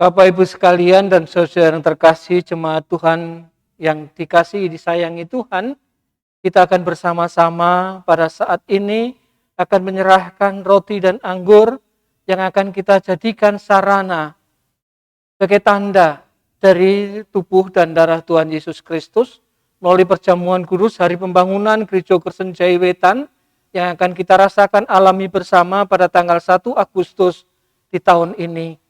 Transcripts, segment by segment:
Bapak Ibu sekalian dan saudara yang terkasih, jemaat Tuhan yang dikasihi disayangi Tuhan, kita akan bersama-sama pada saat ini akan menyerahkan roti dan anggur yang akan kita jadikan sarana sebagai tanda dari tubuh dan darah Tuhan Yesus Kristus melalui perjamuan kudus hari pembangunan Gereja Kristen Jaiwetan yang akan kita rasakan alami bersama pada tanggal 1 Agustus di tahun ini.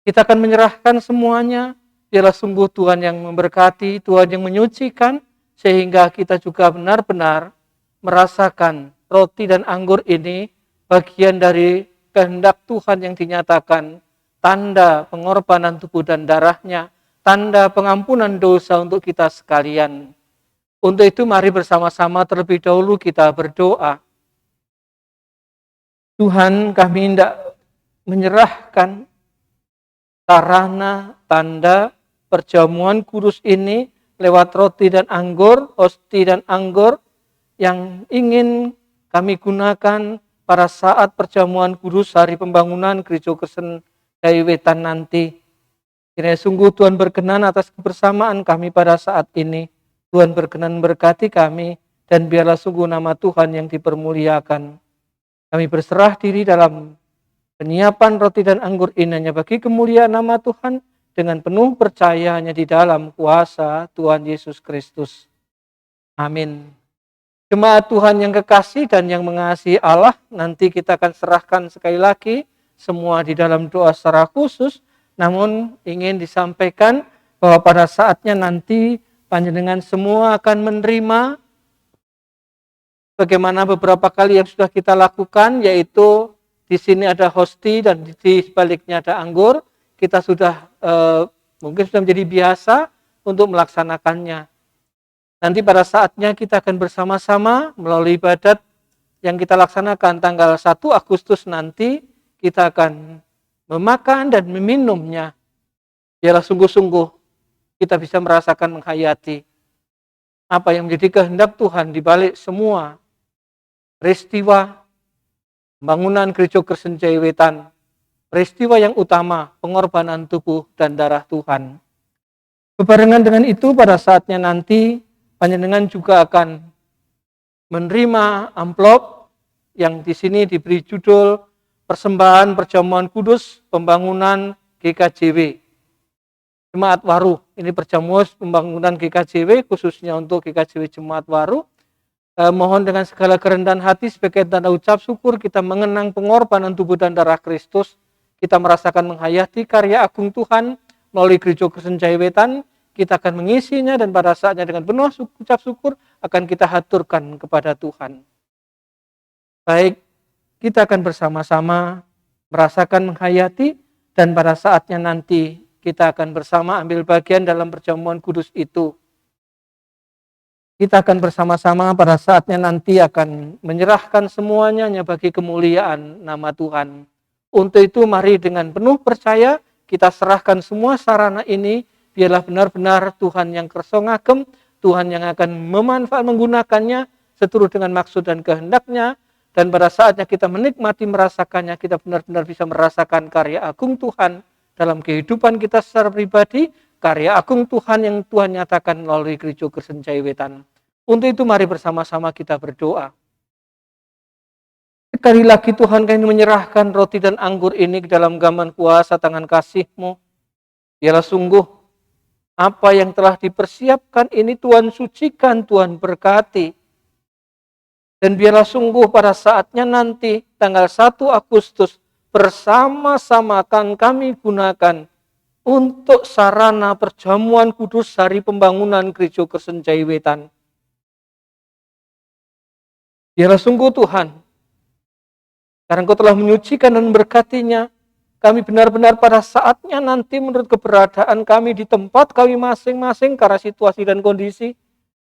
Kita akan menyerahkan semuanya, biarlah sungguh Tuhan yang memberkati, Tuhan yang menyucikan, sehingga kita juga benar-benar merasakan roti dan anggur ini bagian dari kehendak Tuhan yang dinyatakan, tanda pengorbanan tubuh dan darahnya, tanda pengampunan dosa untuk kita sekalian. Untuk itu mari bersama-sama terlebih dahulu kita berdoa. Tuhan, kami hendak menyerahkan sarana, tanda, perjamuan kudus ini lewat roti dan anggur, hosti dan anggur yang ingin kami gunakan pada saat perjamuan kudus hari pembangunan Gereja Kristen Jaiwetan nanti. Kiranya sungguh Tuhan berkenan atas kebersamaan kami pada saat ini. Tuhan berkenan berkati kami dan biarlah sungguh nama Tuhan yang dipermuliakan. Kami berserah diri dalam penyiapan roti dan anggur ini hanya bagi kemuliaan nama Tuhan dengan penuh percaya hanya di dalam kuasa Tuhan Yesus Kristus. Amin. Jemaat Tuhan yang kekasih dan yang mengasihi Allah, nanti kita akan serahkan sekali lagi semua di dalam doa secara khusus, namun ingin disampaikan bahwa pada saatnya nanti panjenengan semua akan menerima bagaimana beberapa kali yang sudah kita lakukan, yaitu di sini ada hosti dan di sebaliknya ada anggur. Kita sudah mungkin sudah menjadi biasa untuk melaksanakannya. Nanti pada saatnya kita akan bersama-sama melalui ibadat yang kita laksanakan tanggal 1 Agustus nanti, kita akan memakan dan meminumnya. Biarlah sungguh-sungguh kita bisa merasakan menghayati apa yang menjadi kehendak Tuhan di balik semua peristiwa pembangunan Gereja Kristen Jaiwetan, peristiwa yang utama, pengorbanan tubuh dan darah Tuhan. Berbarengan dengan itu, pada saatnya nanti, panjenengan juga akan menerima amplop yang di sini diberi judul Persembahan Perjamuan Kudus Pembangunan GKJW. Jemaat Waru, ini perjamuan pembangunan GKJW, khususnya untuk GKJW Jemaat Waru. Mohon dengan segala kerendahan hati sebagai tanda ucap syukur kita mengenang pengorbanan tubuh dan darah Kristus. Kita merasakan menghayati karya agung Tuhan melalui Gereja Kristen Jaiwetan. Kita akan mengisinya dan pada saatnya dengan penuh ucap syukur akan kita haturkan kepada Tuhan. Baik, kita akan bersama-sama merasakan menghayati dan pada saatnya nanti kita akan bersama ambil bagian dalam perjamuan kudus itu. Kita akan bersama-sama pada saatnya nanti akan menyerahkan semuanya hanya bagi kemuliaan nama Tuhan. Untuk itu mari dengan penuh percaya kita serahkan semua sarana ini, biarlah benar-benar Tuhan yang kersa ngagem, Tuhan yang akan menggunakannya seturut dengan maksud dan kehendaknya, dan pada saatnya kita menikmati merasakannya, kita benar-benar bisa merasakan karya agung Tuhan dalam kehidupan kita secara pribadi, karya agung Tuhan yang Tuhan nyatakan melalui Gereja Kristen Jaiwetan. Untuk itu mari bersama-sama kita berdoa. Sekali lagi Tuhan, kami menyerahkan roti dan anggur ini ke dalam genggaman kuasa tangan kasih-Mu. Biarlah sungguh apa yang telah dipersiapkan ini Tuhan sucikan, Tuhan berkati. Dan biarlah sungguh pada saatnya nanti tanggal 1 Agustus bersama-sama akan kami gunakan untuk sarana perjamuan kudus hari pembangunan Gereja Kristen Jaiwetan. Biarlah sungguh Tuhan, karena Engkau telah menyucikan dan memberkatinya, kami benar-benar pada saatnya nanti menurut keberadaan kami di tempat kami masing-masing karena situasi dan kondisi,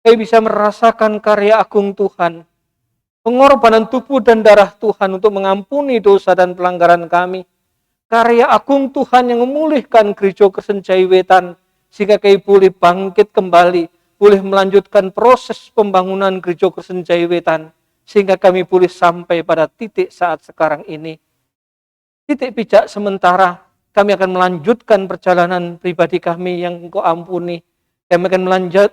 kami bisa merasakan karya agung Tuhan. Pengorbanan tubuh dan darah Tuhan untuk mengampuni dosa dan pelanggaran kami. Karya agung Tuhan yang memulihkan Gereja Kristen Jaiwetan sehingga kami boleh bangkit kembali, boleh melanjutkan proses pembangunan Gereja Kristen Jaiwetan sehingga kami boleh sampai pada titik saat sekarang ini. Titik pijak sementara kami akan melanjutkan perjalanan pribadi kami yang Engkau ampuni. Kami akan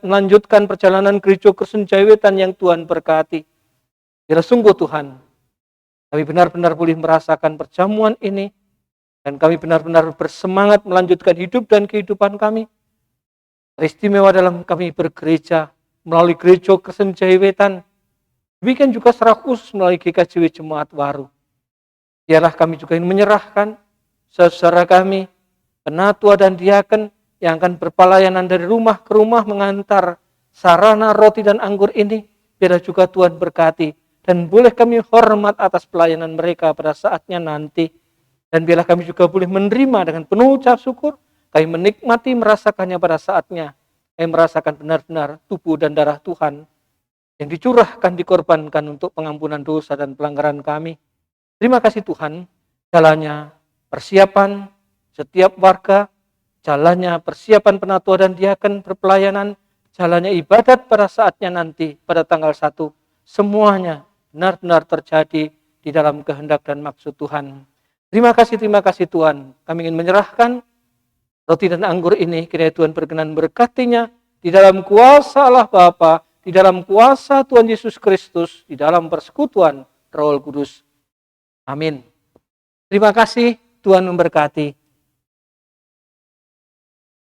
melanjutkan perjalanan Gereja Kristen Jaiwetan yang Tuhan berkati. Biar sungguh Tuhan, kami benar-benar boleh merasakan perjamuan ini, dan kami benar-benar bersemangat melanjutkan hidup dan kehidupan kami. Teristimewa dalam kami bergereja melalui Gereja Kristen Jaiwetan. Demikian juga secara khusus melalui GKJW Jemaat Waru. Biarlah kami juga ingin menyerahkan saudara kami, penatua dan diaken, yang akan berpelayanan dari rumah ke rumah mengantar sarana roti dan anggur ini. Biarlah juga Tuhan berkati, dan boleh kami hormat atas pelayanan mereka pada saatnya nanti. Dan biarlah kami juga boleh menerima dengan penuh ucap syukur. Kami menikmati merasakannya pada saatnya. Kami merasakan benar-benar tubuh dan darah Tuhan yang dicurahkan, dikorbankan untuk pengampunan dosa dan pelanggaran kami. Terima kasih Tuhan, jalannya persiapan setiap warga, jalannya persiapan penatua dan diaken berpelayanan, jalannya ibadat pada saatnya nanti pada tanggal 1. Semuanya benar-benar terjadi di dalam kehendak dan maksud Tuhan. Terima kasih Tuhan. Kami ingin menyerahkan roti dan anggur ini, kiranya Tuhan berkenan berkatinya di dalam kuasa Allah Bapa, di dalam kuasa Tuhan Yesus Kristus, di dalam persekutuan Roh Kudus. Amin. Terima kasih, Tuhan memberkati.